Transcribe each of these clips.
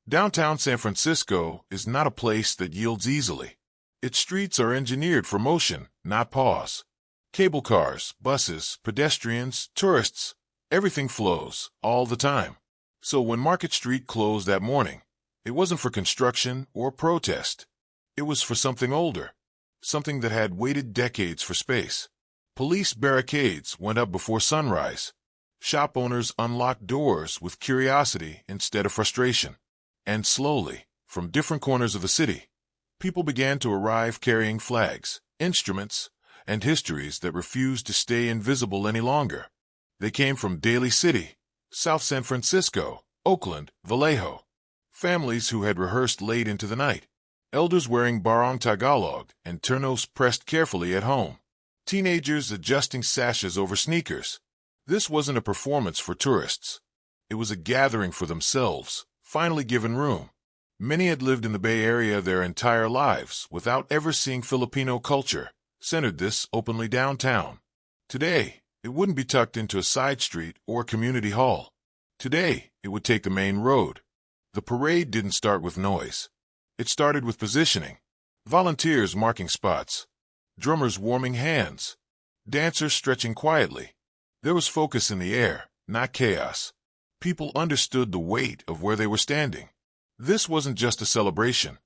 Downtown San Francisco is not a place that yields easily. Its streets are engineered for motion, not pause. Cable cars, buses, pedestrians, tourists, everything flows, all the time. So when Market Street closed that morning, it wasn't for construction or protest. It was for something older, something that had waited decades for space. Police barricades went up before sunrise. Shop owners unlocked doors with curiosity instead of frustration. And slowly, from different corners of the city, people began to arrive carrying flags, instruments, and histories that refused to stay invisible any longer. They came from Daly City, South San Francisco, Oakland, Vallejo. Families who had rehearsed late into the night. Elders wearing barong Tagalog and turnos pressed carefully at home. Teenagers adjusting sashes over sneakers. This wasn't a performance for tourists. It was a gathering for themselves, finally given room. Many had lived in the Bay Area their entire lives without ever seeing Filipino culture centered this openly downtown. Today, it wouldn't be tucked into a side street or community hall. Today, it would take the main road. The parade didn't start with noise. It started with positioning. Volunteers marking spots. Drummers warming hands. Dancers stretching quietly. There was focus in the air, not chaos. People understood the weight of where they were standing. This wasn't just a celebration.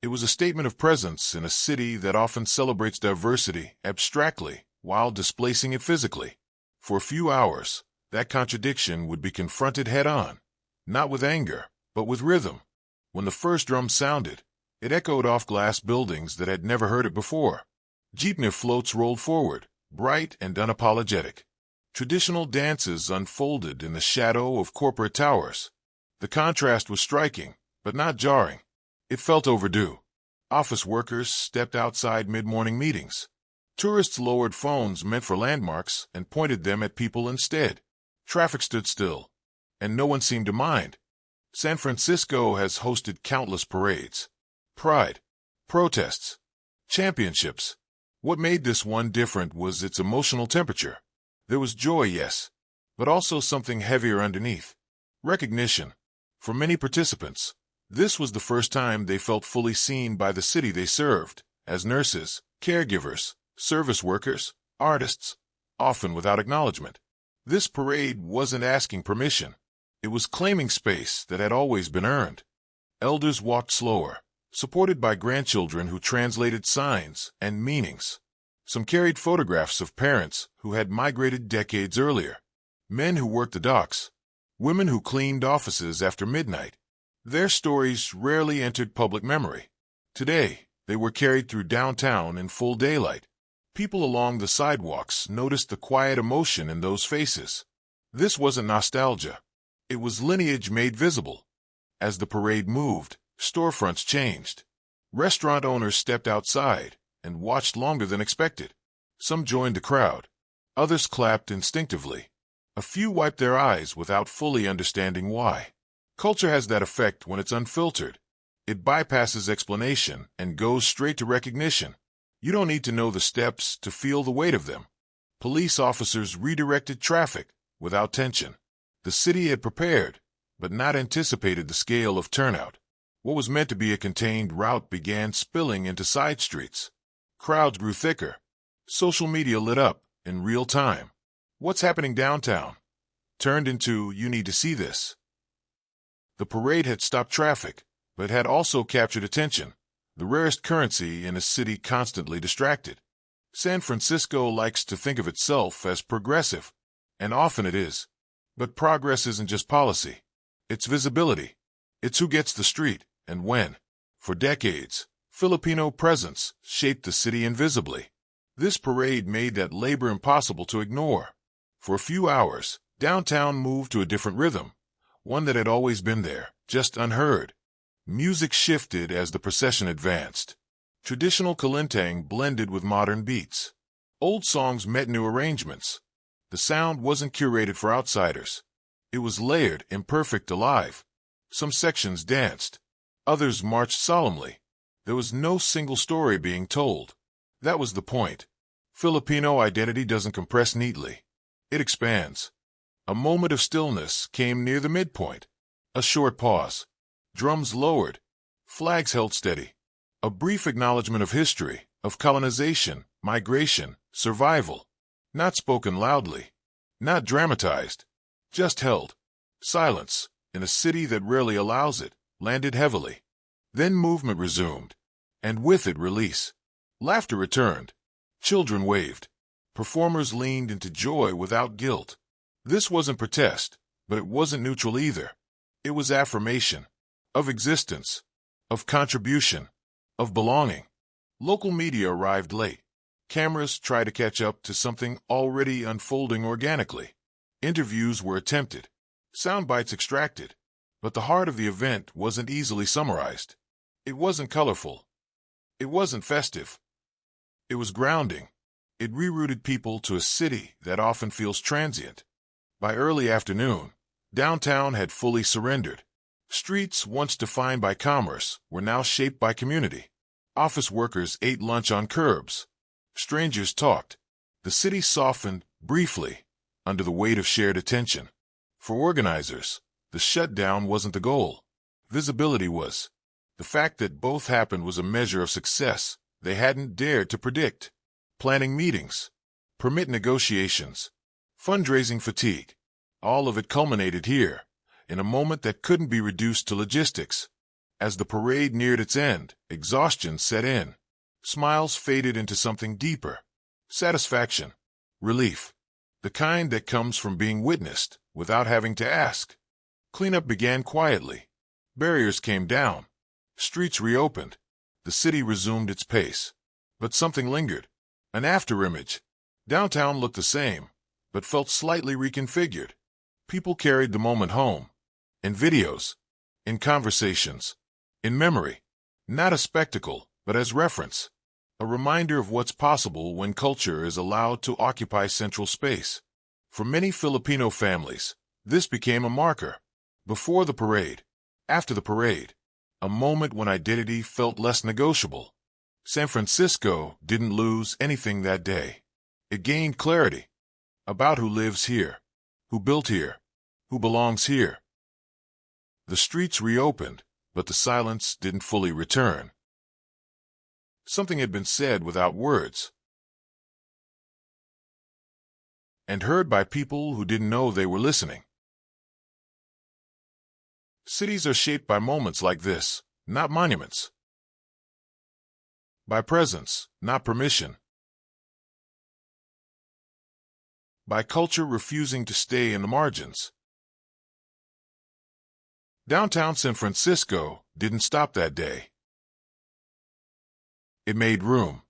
It was a statement of presence in a city that often celebrates diversity abstractly while displacing it physically. For a few hours, that contradiction would be confronted head-on, not with anger, but with rhythm. When the first drum sounded, it echoed off glass buildings that had never heard it before. Jeepney floats rolled forward, bright and unapologetic. Traditional dances unfolded in the shadow of corporate towers. The contrast was striking, but not jarring. It felt overdue. Office workers stepped outside mid-morning meetings. Tourists lowered phones meant for landmarks and pointed them at people instead. Traffic stood still, and no one seemed to mind. San Francisco has hosted countless parades. Pride, protests, championships. What made this one different was its emotional temperature. There was joy, yes, but also something heavier underneath. Recognition. For many participants, this was the first time they felt fully seen by the city they served, as nurses, caregivers, service workers, artists, often without acknowledgement. This parade wasn't asking permission. It was claiming space that had always been earned. Elders walked slower, supported by grandchildren who translated signs and meanings. Some carried photographs of parents who had migrated decades earlier. Men who worked the docks. Women who cleaned offices after midnight. Their stories rarely entered public memory. Today, they were carried through downtown in full daylight. People along the sidewalks noticed the quiet emotion in those faces. This wasn't nostalgia. It was lineage made visible. As the parade moved, storefronts changed. Restaurant owners stepped outside and watched longer than expected. Some joined the crowd. Others clapped instinctively. A few wiped their eyes without fully understanding why. Culture has that effect when it's unfiltered. It bypasses explanation and goes straight to recognition. You don't need to know the steps to feel the weight of them. Police officers redirected traffic without tension. The city had prepared, but not anticipated the scale of turnout. What was meant to be a contained route began spilling into side streets. Crowds grew thicker. Social media lit up in real time. What's happening downtown turned into, you need to see this. The parade had stopped traffic, but had also captured attention, the rarest currency in a city constantly distracted. San Francisco likes to think of itself as progressive, and often it is. But progress isn't just policy. It's visibility. It's who gets the street and when. For decades, Filipino presence shaped the city invisibly. This parade made that labor impossible to ignore. For a few hours, downtown moved to a different rhythm, one that had always been there, just unheard. Music shifted as the procession advanced. Traditional kalintang blended with modern beats. Old songs met new arrangements. The sound wasn't curated for outsiders. It was layered, imperfect, alive. Some sections danced. Others marched solemnly. There was no single story being told. That was the point. Filipino identity doesn't compress neatly. It expands. A moment of stillness came near the midpoint. A short pause. Drums lowered, flags held steady. A brief acknowledgement of history, of colonization, migration, survival. Not spoken loudly, not dramatized, just held. Silence, in a city that rarely allows it, landed heavily. Then movement resumed, and with it release. Laughter returned. Children waved. Performers leaned into joy without guilt. This wasn't protest, but it wasn't neutral either. It was affirmation. Of existence. Of contribution. Of belonging. Local media arrived late. Cameras tried to catch up to something already unfolding organically. Interviews were attempted. Sound bites extracted. But the heart of the event wasn't easily summarized. It wasn't colorful. It wasn't festive. It was grounding. It rerouted people to a city that often feels transient. By early afternoon, downtown had fully surrendered. Streets once defined by commerce were now shaped by community. Office workers ate lunch on curbs. Strangers talked. The city softened, briefly, under the weight of shared attention. For organizers, the shutdown wasn't the goal. Visibility was. The fact that both happened was a measure of success they hadn't dared to predict. Planning meetings, permit negotiations, fundraising fatigue. All of it culminated here, in a moment that couldn't be reduced to logistics. As the parade neared its end, exhaustion set in. Smiles faded into something deeper. Satisfaction. Relief. The kind that comes from being witnessed without having to ask. Cleanup began quietly. Barriers came down. Streets reopened. The city resumed its pace. But something lingered. An afterimage. Downtown looked the same, but felt slightly reconfigured. People carried the moment home. In videos. In conversations. In memory. Not a spectacle, but as reference. A reminder of what's possible when culture is allowed to occupy central space. For many Filipino families, this became a marker. Before the parade. After the parade. A moment when identity felt less negotiable. San Francisco didn't lose anything that day. It gained clarity. About who lives here. Who built here. Who belongs here. The streets reopened, but the silence didn't fully return. Something had been said without words. And heard by people who didn't know they were listening. Cities are shaped by moments like this, not monuments. By presence, not permission. By culture refusing to stay in the margins. Downtown San Francisco didn't stop that day. It made room.